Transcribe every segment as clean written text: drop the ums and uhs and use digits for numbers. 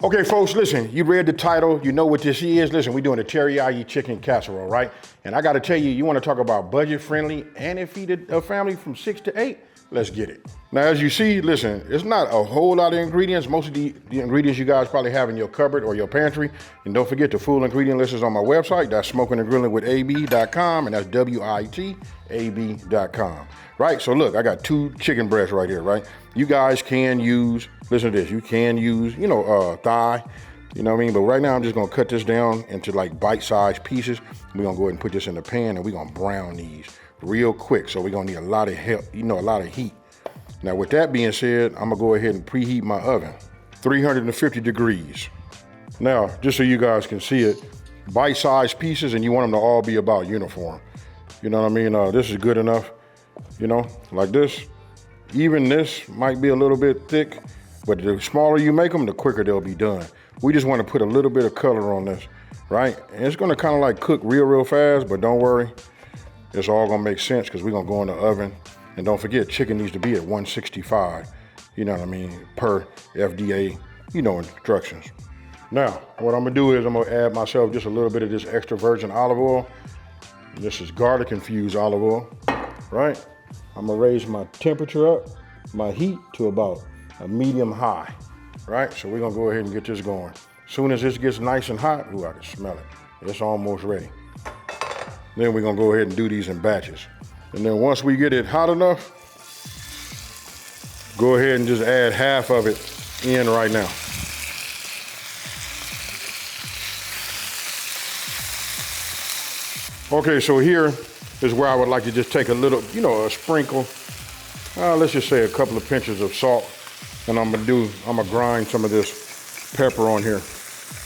Okay, folks, listen, you read the title, you know what this is. Listen, we're doing a teriyaki chicken casserole, right? And I gotta tell you, you wanna talk about budget friendly and it feed a family from 6 to 8? Let's get it. Now, as you see, listen, it's not a whole lot of ingredients. Most of the ingredients you guys probably have in your cupboard or your pantry. And don't forget the full ingredient list is on my website. That's smokinandgrillingwithab.com, and that's WITAB.com. Right, so look, I got 2 chicken breasts right here, right? You guys can use, listen to this, you can use, thigh, you know what I mean? But right now I'm just gonna cut this down into like bite-sized pieces. We're gonna go ahead and put this in the pan and we're gonna brown these real quick. So we're gonna need a lot of help, a lot of heat. Now with that being said, I'm gonna go ahead and preheat my oven, 350 degrees. Now, just so you guys can see it, bite-sized pieces, and you want them to all be about uniform. You know what I mean? This is good enough, like this. Even this might be a little bit thick, but the smaller you make them, the quicker they'll be done. We just want to put a little bit of color on this, right? And it's gonna kind of like cook real fast, but don't worry. It's all gonna make sense because we're gonna go in the oven. And don't forget, chicken needs to be at 165, per FDA, instructions. Now, what I'm gonna do is I'm gonna add myself just a little bit of this extra virgin olive oil. This is garlic infused olive oil, right? I'm gonna raise my temperature up, my heat to about a medium high, right? So we're gonna go ahead and get this going. As soon as this gets nice and hot, ooh, I can smell it. It's almost ready. Then we're gonna go ahead and do these in batches. And then once we get it hot enough, go ahead and just add half of it in right now. Okay, so here is where I would like to just take a little, a sprinkle, let's just say a couple of pinches of salt, and I'm gonna grind some of this pepper on here.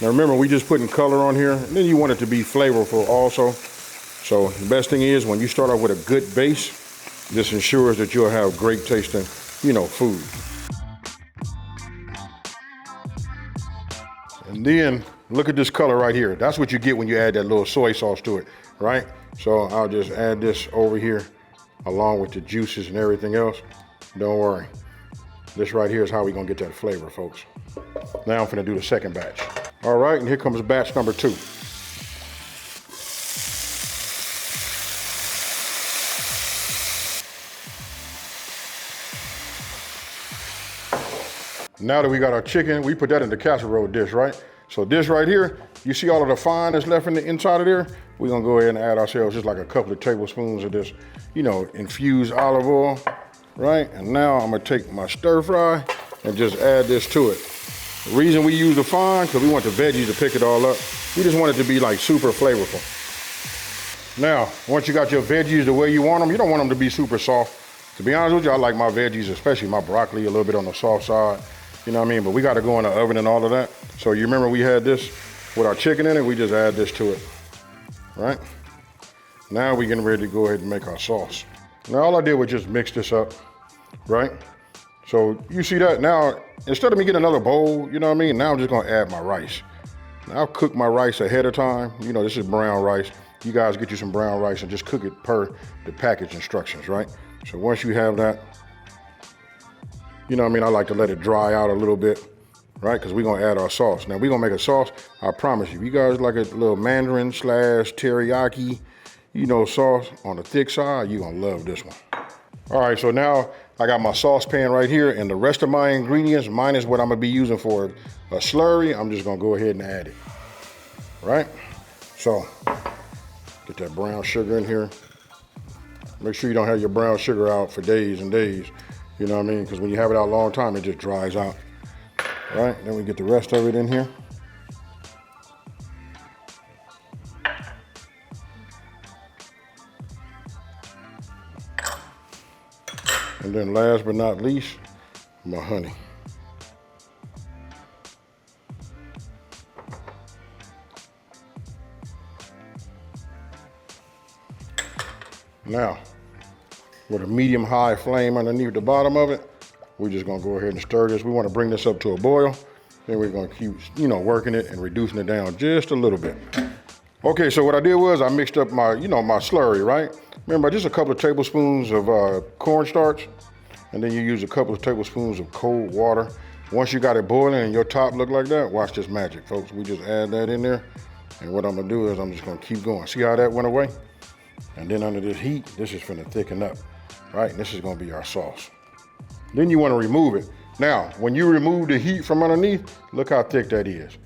Now remember, we just putting color on here, and then you want it to be flavorful also. So the best thing is when you start off with a good base, this ensures that you'll have great tasting, food. And then look at this color right here. That's what you get when you add that little soy sauce to it, right? So I'll just add this over here along with the juices and everything else. Don't worry. This right here is how we're gonna get that flavor, folks. Now I'm gonna do the second batch. All right, and here comes batch number 2. Now that we got our chicken, we put that in the casserole dish, right? So this right here, you see all of the fine that's left in the inside of there? We're gonna go ahead and add ourselves just like a couple of tablespoons of this, infused olive oil, right? And now I'm gonna take my stir fry and just add this to it. The reason we use the fine, because we want the veggies to pick it all up. We just want it to be like super flavorful. Now, once you got your veggies the way you want them, you don't want them to be super soft. To be honest with you, I like my veggies, especially my broccoli, a little bit on the soft side. You know what I mean? But we got to go in the oven and all of that. So you remember we had this with our chicken in it, we just add this to it, right? Now we're getting ready to go ahead and make our sauce. Now all I did was just mix this up, right? So you see that now, instead of me getting another bowl, now I'm just gonna add my rice. Now I'll cook my rice ahead of time. This is brown rice. You guys get you some brown rice and just cook it per the package instructions, right? So once you have that, I like to let it dry out a little bit, right? Because we're gonna add our sauce. Now we're gonna make a sauce, I promise you. If you guys like a little mandarin / teriyaki, sauce on the thick side, you're gonna love this one. All right, so now I got my saucepan right here, and the rest of my ingredients, minus what I'm gonna be using for a slurry, I'm just gonna go ahead and add it, right? So, get that brown sugar in here. Make sure you don't have your brown sugar out for days and days. You know what I mean? Because when you have it out a long time, it just dries out. All right, then we get the rest of it in here. And then last but not least, my honey. Now, with a medium-high flame underneath the bottom of it, we're just gonna go ahead and stir this. We wanna bring this up to a boil. Then we're gonna keep, working it and reducing it down just a little bit. Okay, so what I did was I mixed up my, my slurry, right? Remember, just a couple of tablespoons of cornstarch, and then you use a couple of tablespoons of cold water. Once you got it boiling and your top look like that, watch this magic, folks. We just add that in there. And what I'm gonna do is I'm just gonna keep going. See how that went away? And then under this heat, this is finna thicken up, right? And this is gonna be our sauce. Then you wanna remove it. Now, when you remove the heat from underneath, look how thick that is.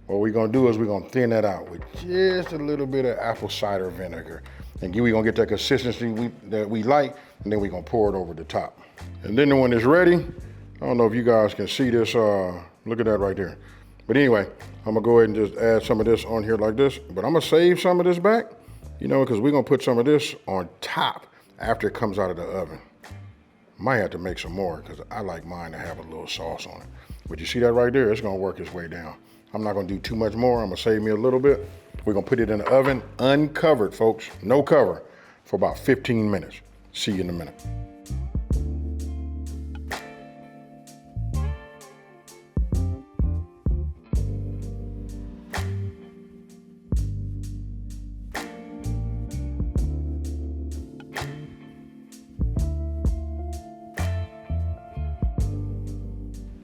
What we're gonna do is we're gonna thin that out with just a little bit of apple cider vinegar. And we're gonna get that consistency that we like, and then we're gonna pour it over the top. And then when it's ready, I don't know if you guys can see this, look at that right there. But anyway, I'm gonna go ahead and just add some of this on here like this, but I'm gonna save some of this back, you know, because we're gonna put some of this on top after it comes out of the oven. Might have to make some more because I like mine to have a little sauce on it. But you see that right there? It's gonna work its way down. I'm not gonna do too much more. I'm gonna save me a little bit. We're gonna put it in the oven, uncovered, folks, no cover, for about 15 minutes. See you in a minute.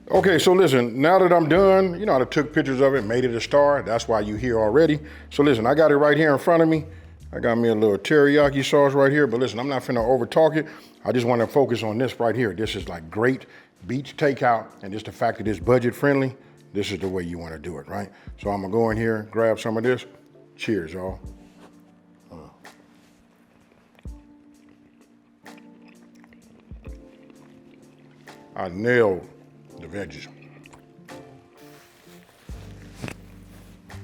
Okay, so listen, now that I'm done, you know, I took pictures of it, made it a star. That's why you're here already. So listen, I got it right here in front of me. I got me a little teriyaki sauce right here, but listen, I'm not finna over talk it. I just wanna focus on this right here. This is like great beach takeout, and just the fact that it's budget friendly, this is the way you wanna do it, right? So I'm gonna go in here, grab some of this. Cheers, y'all. I nailed the veggies.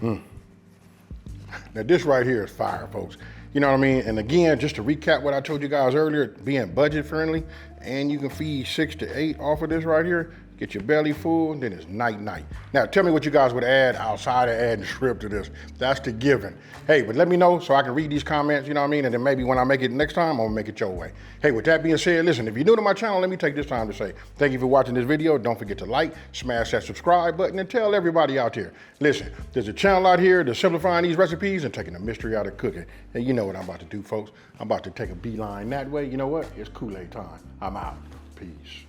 Now this right here is fire, folks. You know what I mean? And again, just to recap what I told you guys earlier, being budget friendly, and you can feed 6 to 8 off of this right here, get your belly full, then it's night-night. Now tell me what you guys would add outside of adding shrimp to this. That's the given. Hey, but let me know so I can read these comments, you know what I mean? And then maybe when I make it next time, I'm gonna make it your way. Hey, with that being said, listen, if you're new to my channel, let me take this time to say thank you for watching this video. Don't forget to like, smash that subscribe button, and tell everybody out there. Listen, there's a channel out here that's simplifying these recipes and taking the mystery out of cooking. And you know what I'm about to do, folks. I'm about to take a beeline that way. You know what? It's Kool-Aid time. I'm out. Peace.